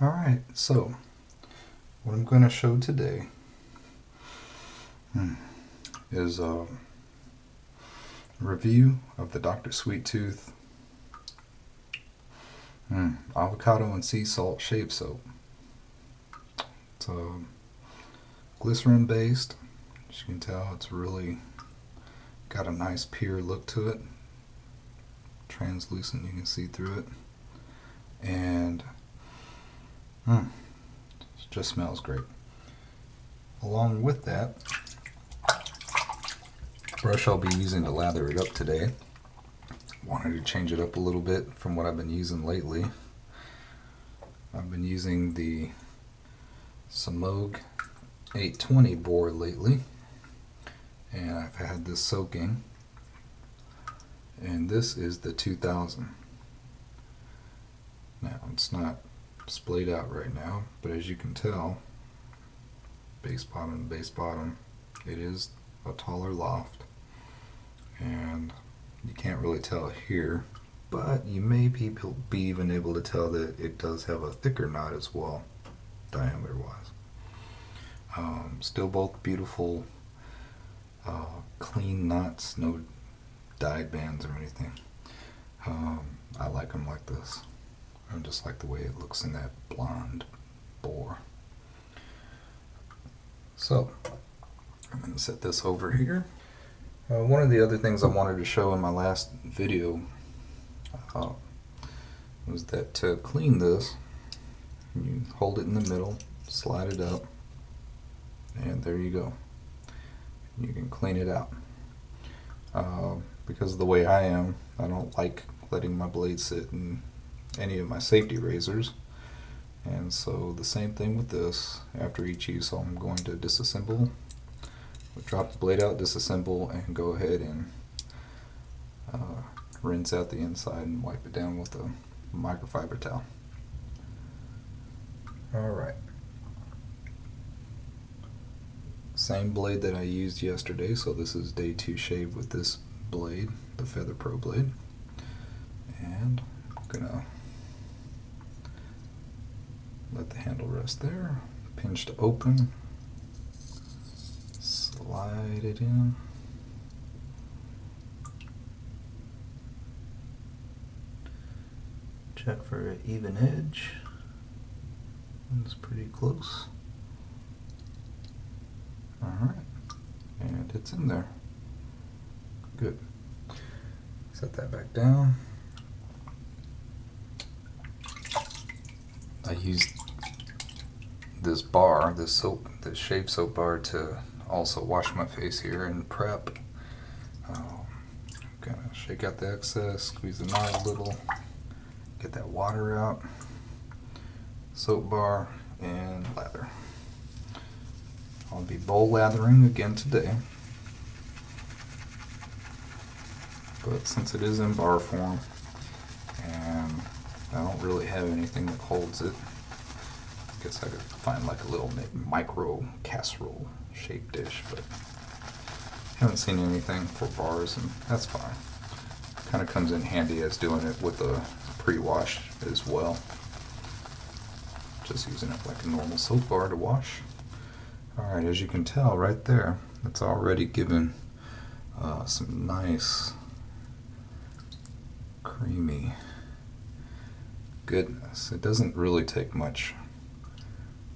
Alright, so what I'm going to show today is a review of the Dr. Sweet Tooth Avocado and Sea Salt Shave Soap. It's glycerin based. As you can tell, it's really got a nice pure look to it. Translucent, you can see through it. And it just smells great. Along with that, brush I'll be using to lather it up today. Wanted to change it up a little bit from what I've been using lately. I've been using the Semogue 820 boar lately, and I've had this soaking, and this is the 2000. Now it's not splayed out right now, but as you can tell, base bottom to base bottom, it is a taller loft, and you can't really tell here, but you may be even able to tell that it does have a thicker knot as well, diameter wise. Still both beautiful clean knots, no dyed bands or anything. I like them like this. I just like the way it looks in that blonde boar. So I'm going to set this over here. One of the other things I wanted to show in my last video was that to clean this, you hold it in the middle, slide it up, and there you go. You can clean it out. Because of the way I am, I don't like letting my blade sit in any of my safety razors, and so the same thing with this. After each use, I'm going to disassemble, drop the blade out, disassemble, and go ahead and rinse out the inside and wipe it down with a microfiber towel. Alright. Same blade that I used yesterday, so this is day 2 shave with this blade, the Feather Pro blade. And I'm gonna let the handle rest there, pinch to open, slide it in, check for an even edge. It's pretty close. Alright, and it's in there. Good. Set that back down. I used this bar, this shave soap bar, to also wash my face here and prep. Gonna shake out the excess, squeeze the knot a little, get that water out, soap bar, and lather. I'll be bowl lathering again today, but since it is in bar form and I don't really have anything that holds it, I guess I could find like a little micro casserole shaped dish, but haven't seen anything for bars, and that's fine. Kind of comes in handy as doing it with a pre-wash as well. Just using it like a normal soap bar to wash. Alright, as you can tell right there, it's already given some nice creamy goodness. It doesn't really take much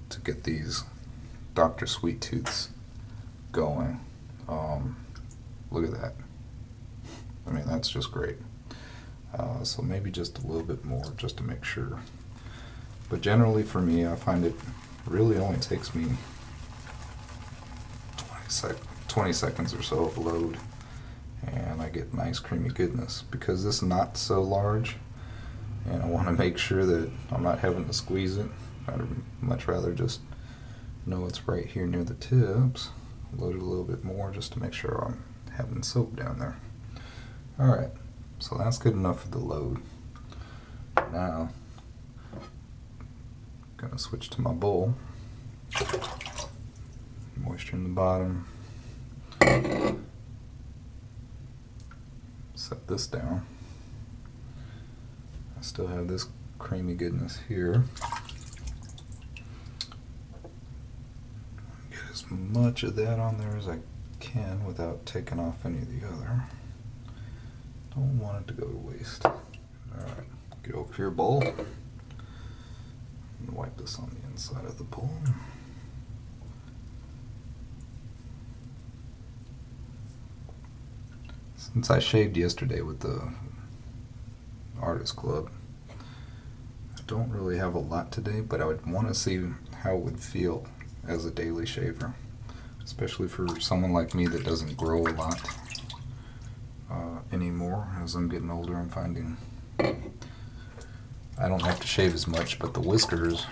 to get these Dr. Sweet Tooths going. Look at that. I mean, that's just great. So maybe just a little bit more just to make sure. But generally for me, I find it really only takes me 20 seconds or so of load, and I get nice creamy goodness. Because this knot's so large, and I want to make sure that I'm not having to squeeze it, I'd much rather just know it's right here near the tips. Load it a little bit more just to make sure I'm having soap down there. Alright, so that's good enough for the load. Now, I'm going to switch to my bowl. Moisture in the bottom. Set this down. I still have this creamy goodness here. much of that on there as I can without taking off any of the other. Don't want it to go to waste. Alright, get over to your bowl and wipe this on the inside of the bowl. Since I shaved yesterday with the Artist Club, I don't really have a lot today, but I would want to see how it would feel as a daily shaver, especially for someone like me that doesn't grow a lot anymore. As I'm getting older, I'm finding I don't have to shave as much, but the whiskers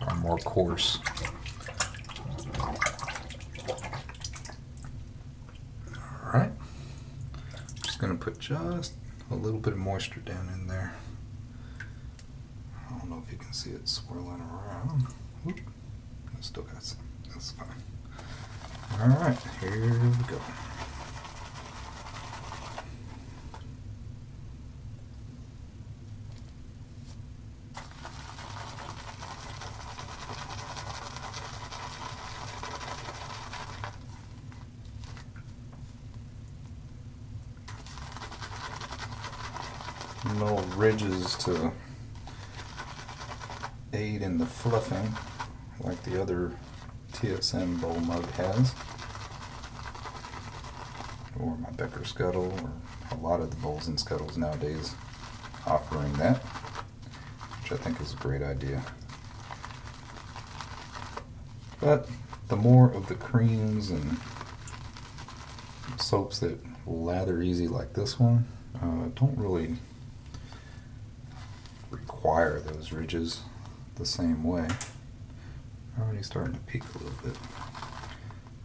are more coarse. Alright, just going to put just a little bit of moisture down in there. I don't know if you can see it swirling around. Whoop. I still got some. That's fine. Alright, here we go. No ridges to aid in the fluffing like the other TSM bowl mug has, or my Becker Scuttle, or a lot of the bowls and scuttles nowadays offering that, which I think is a great idea. But the more of the creams and soaps that lather easy like this one don't really require those ridges the same way. Already starting to peak a little bit.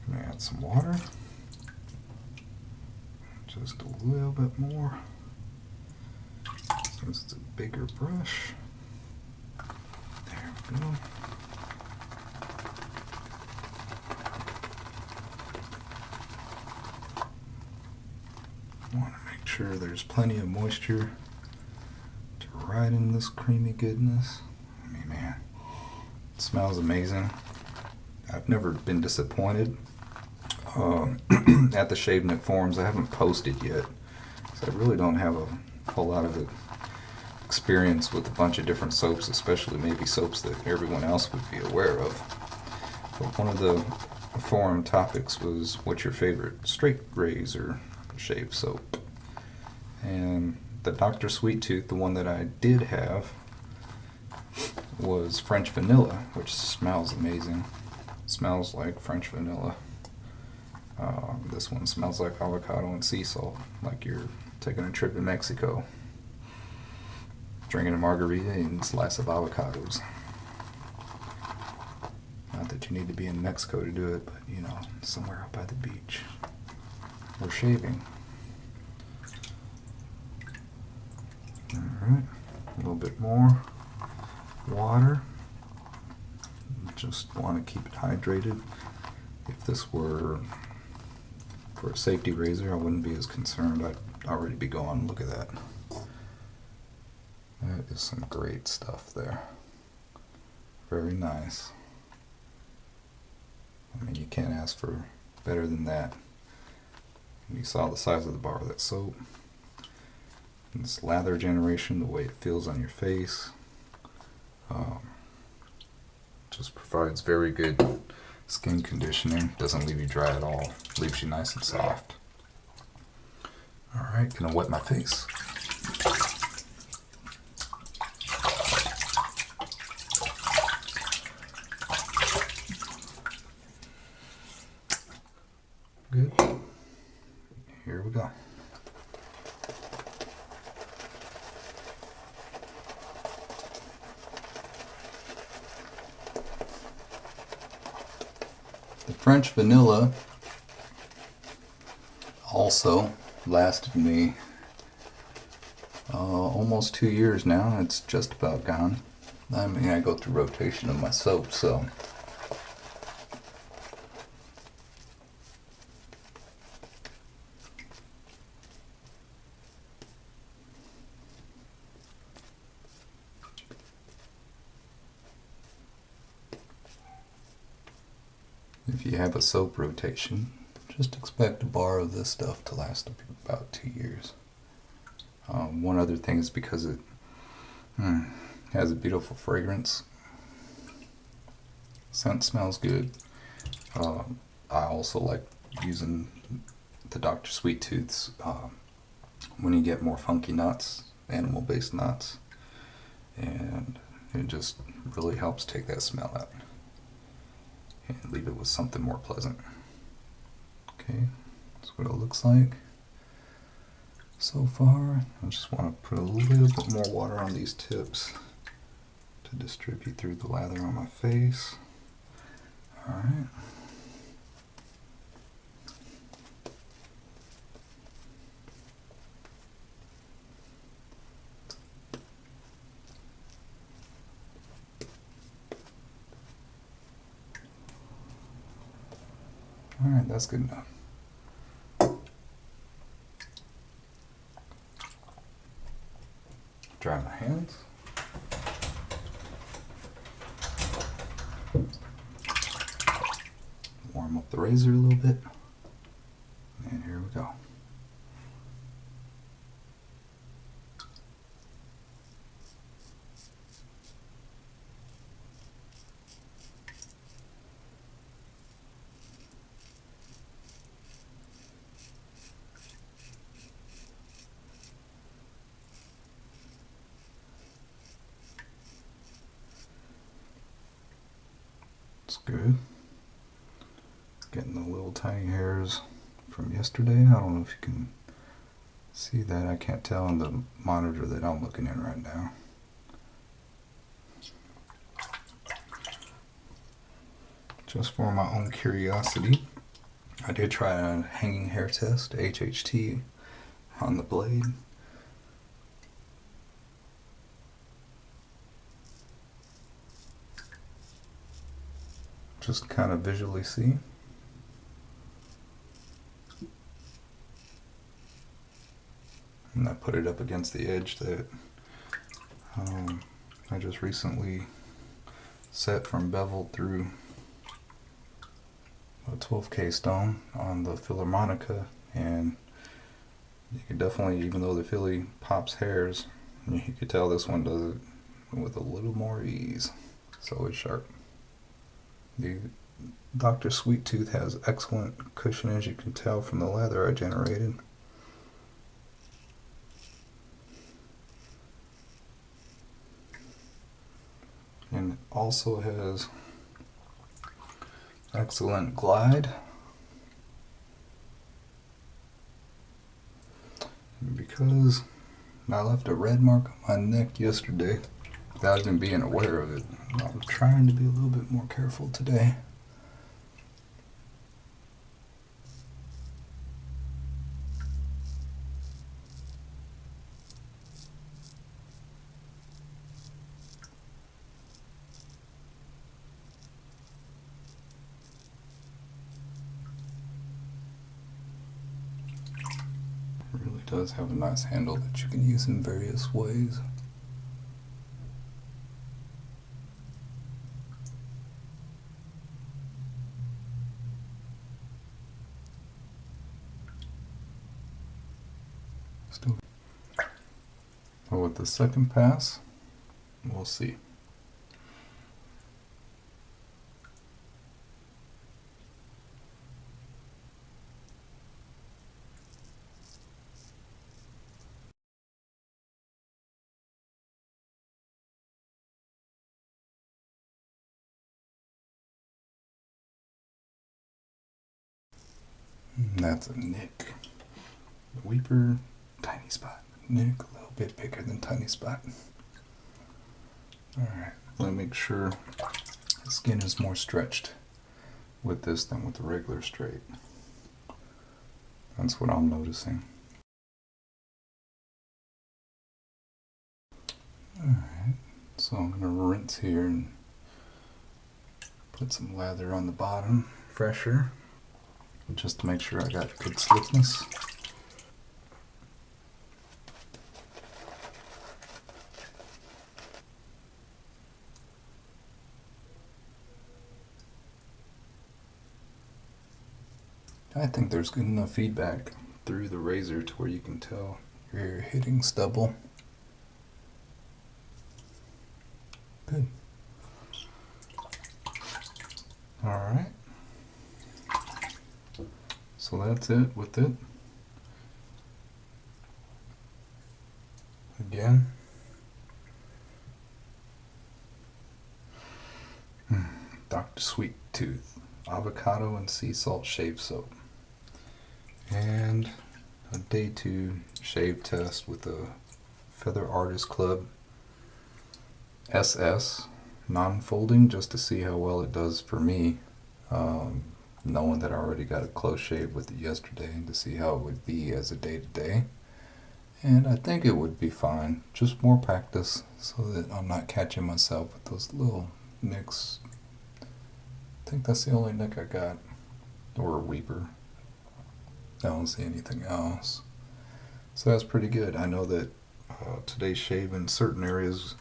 I'm going to add some water. Just a little bit more. Since it's a bigger brush. There we go. I want to make sure there's plenty of moisture to ride in this creamy goodness. I mean, man, it smells amazing. I've never been disappointed at the Shaving It forums. I haven't posted yet, so I really don't have a whole lot of experience with a bunch of different soaps, especially maybe soaps that everyone else would be aware of. But one of the forum topics was, what's your favorite straight razor shave soap? And the Dr. Sweet Tooth, the one that I did have, was French vanilla, which smells amazing. It smells like French vanilla. This one smells like avocado and sea salt, like you're taking a trip in Mexico, drinking a margarita and a slice of avocados. Not that you need to be in Mexico to do it, but you know, somewhere out by the beach. Or shaving. Alright, a little bit more water. Just want to keep it hydrated. If this were for a safety razor, I wouldn't be as concerned. I'd already be going. Look at that. That is some great stuff there. Very nice. I mean, you can't ask for better than that. You saw the size of the bar of that soap. And this lather generation, the way it feels on your face, just provides very good skin conditioning. Doesn't leave you dry at all. Leaves you nice and soft. Alright, gonna wet my face. Good. Here we go. The French vanilla also lasted me almost 2 years now. It's just about gone. I mean, I go through rotation of my soap, so if if you have a soap rotation, just expect a bar of this stuff to last about 2 years. One other thing is because it has a beautiful fragrance. Scent smells good. I also like using the Dr. Sweet Tooths when you get more funky nuts, animal-based nuts, and it just really helps take that smell out and leave it with something more pleasant. Okay, that's what it looks like so far. I just want to put a little bit more water on these tips to distribute through the lather on my face. Alright. Alright, that's good enough. Dry my hands. Warm up the razor a little bit. And here we go. It's good. Getting the little tiny hairs from yesterday. I don't know if you can see that. I can't tell on the monitor that I'm looking at right now. Just for my own curiosity, I did try a hanging hair test, HHT, on the blade. Just kind of visually see. And I put it up against the edge that I just recently set from beveled through a 12K stone on the Philharmonica, and you can definitely, even though the Philly pops hairs, you could tell this one does it with a little more ease. So it's sharp. The Dr. Sweet Tooth has excellent cushion, as you can tell from the lather I generated. And it also has excellent glide. And because I left a red mark on my neck yesterday without even being aware of it, I'm trying to be a little bit more careful today. It really does have a nice handle that you can use in various ways. So with the second pass, we'll see. That's a nick. Weeper, tiny spot. Nick, a little bit bigger than tiny spot. Alright, let me make sure the skin is more stretched with this than with the regular straight. That's what I'm noticing. Alright, so I'm going to rinse here and put some lather on the bottom, fresher, just to make sure I got good slickness. I think there's good enough feedback through the razor to where you can tell you're hitting stubble. Good. Alright. So that's it with it. Again. Dr. Sweet Tooth Avocado and Sea Salt Shave Soap. And a day 2 shave test with the Feather Artist Club SS non-folding, just to see how well it does for me, knowing that I already got a close shave with it yesterday, and to see how it would be as a day-to-day. And I think it would be fine, just more practice so that I'm not catching myself with those little nicks. I think that's the only nick I got, or a weeper. I don't see anything else. So that's pretty good. I know that today's shave in certain areas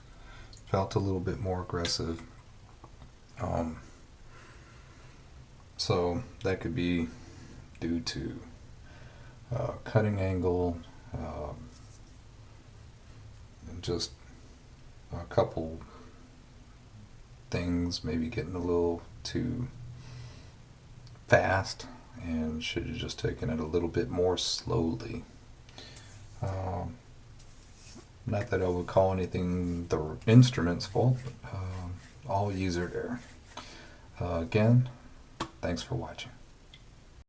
felt a little bit more aggressive. So that could be due to cutting angle, and just a couple things, maybe getting a little too fast, and should have just taken it a little bit more slowly. Not that I would call anything the instrument's fault, but all user error. Again, thanks for watching.